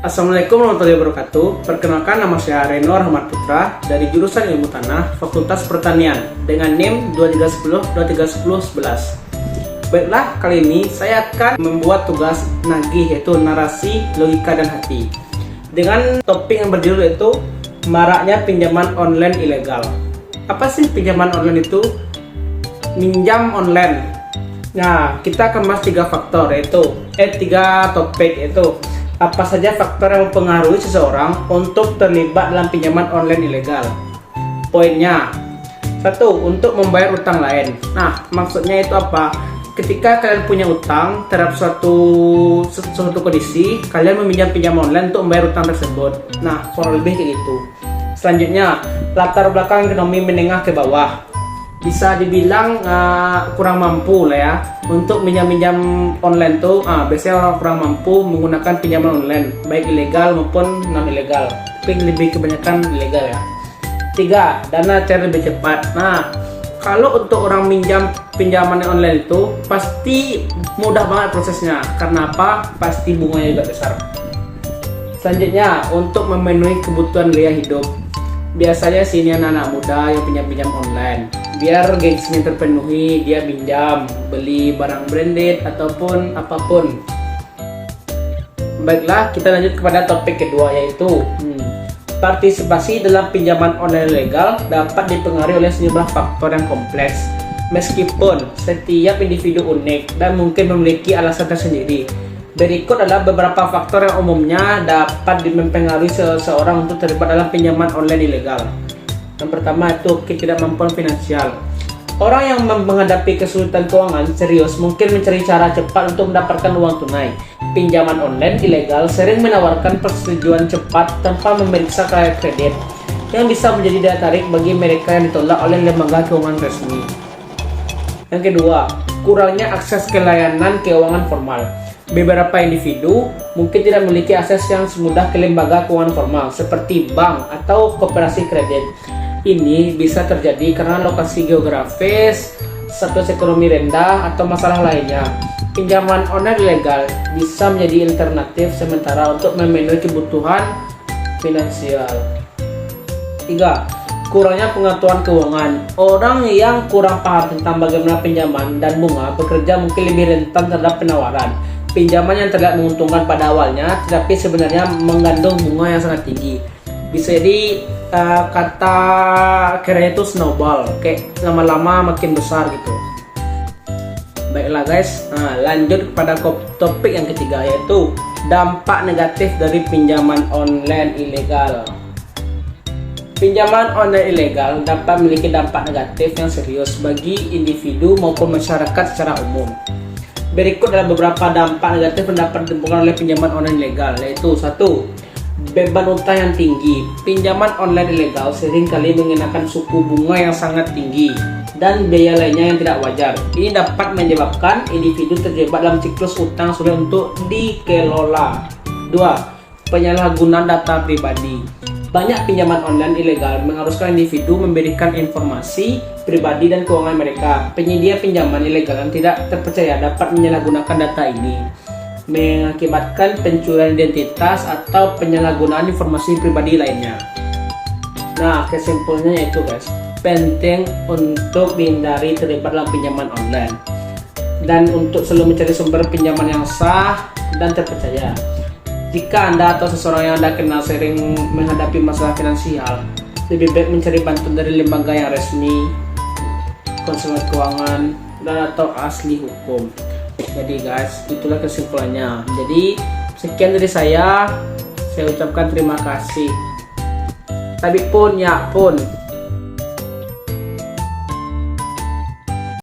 Assalamualaikum warahmatullahi wabarakatuh. Perkenalkan, nama saya Reno Rahmat Putra dari jurusan Ilmu Tanah Fakultas Pertanian dengan NIM 2310-2310-11. Baiklah, kali ini saya akan membuat tugas nagih, yaitu narasi, logika, dan hati, dengan topik yang berjudul yaitu maraknya pinjaman online ilegal. Apa sih pinjaman online itu? Minjam online. Nah, kita akan bahas tiga faktor, yaitu tiga topik, yaitu apa saja faktor yang mempengaruhi seseorang untuk terlibat dalam pinjaman online ilegal. Poinnya, satu, untuk membayar utang lain. Nah, maksudnya itu apa? Ketika kalian punya utang terhadap suatu kondisi, kalian meminjam pinjaman online untuk membayar utang tersebut. Nah, kurang lebih kayak gitu. Selanjutnya, latar belakang ekonomi menengah ke bawah. Bisa dibilang kurang mampu lah ya untuk minjam online tuh. Biasanya orang kurang mampu menggunakan pinjaman online, baik ilegal maupun non ilegal, tapi lebih kebanyakan ilegal ya. Tiga, dana cair lebih cepat. Nah, kalau untuk orang minjam pinjaman online itu pasti mudah banget prosesnya. Karena apa? Pasti bunganya juga besar. Selanjutnya, untuk memenuhi kebutuhan gaya hidup. Biasanya sini anak-anak muda yang pinjam online, biar gengsinya terpenuhi, dia pinjam, beli barang branded ataupun apapun. Baiklah, kita lanjut kepada topik kedua, yaitu partisipasi dalam pinjaman online legal dapat dipengaruhi oleh sejumlah faktor yang kompleks. Meskipun setiap individu unik dan mungkin memiliki alasan tersendiri, berikut adalah beberapa faktor yang umumnya dapat mempengaruhi seseorang untuk terlibat dalam pinjaman online ilegal. Yang pertama itu ketidakmampuan finansial. Orang yang menghadapi kesulitan keuangan serius mungkin mencari cara cepat untuk mendapatkan uang tunai. Pinjaman online ilegal sering menawarkan persetujuan cepat tanpa memeriksa kredit, yang bisa menjadi daya tarik bagi mereka yang ditolak oleh lembaga keuangan resmi. Yang kedua, kurangnya akses ke layanan keuangan formal. Beberapa individu mungkin tidak memiliki akses yang semudah ke lembaga keuangan formal seperti bank atau koperasi kredit. Ini bisa terjadi karena lokasi geografis, status ekonomi rendah, atau masalah lainnya. Pinjaman online ilegal bisa menjadi alternatif sementara untuk memenuhi kebutuhan finansial. 3. Kurangnya pengetahuan keuangan. Orang yang kurang paham tentang bagaimana pinjaman dan bunga bekerja mungkin lebih rentan terhadap penawaran pinjaman yang terlihat menguntungkan pada awalnya, tetapi sebenarnya mengandung bunga yang sangat tinggi. Bisa jadi kata keranya itu snowball, kayak lama-lama makin besar gitu. Baiklah guys, lanjut kepada topik yang ketiga, yaitu dampak negatif dari pinjaman online ilegal. Pinjaman online ilegal dapat memiliki dampak negatif yang serius bagi individu maupun masyarakat secara umum. Berikut adalah beberapa dampak negatif yang dapat ditimbulkan oleh pinjaman online ilegal, yaitu 1. Beban utang yang tinggi. Pinjaman online ilegal seringkali mengenakan suku bunga yang sangat tinggi dan biaya lainnya yang tidak wajar. Ini dapat menyebabkan individu terjebak dalam siklus utang sulit untuk dikelola. 2. Penyalahgunaan data pribadi. Banyak pinjaman online ilegal mengharuskan individu memberikan informasi pribadi dan keuangan mereka. Penyedia pinjaman ilegal yang tidak terpercaya dapat menyalahgunakan data ini, mengakibatkan pencurian identitas atau penyalahgunaan informasi pribadi lainnya. Nah, kesimpulannya itu guys, penting untuk dihindari terlibat dalam pinjaman online dan untuk selalu mencari sumber pinjaman yang sah dan terpercaya. Jika Anda atau seseorang yang Anda kenal sering menghadapi masalah finansial, lebih baik mencari bantuan dari lembaga yang resmi, konselor keuangan, dan atau ahli hukum. Jadi guys, itulah kesimpulannya. Jadi sekian dari saya ucapkan terima kasih. Tapi pun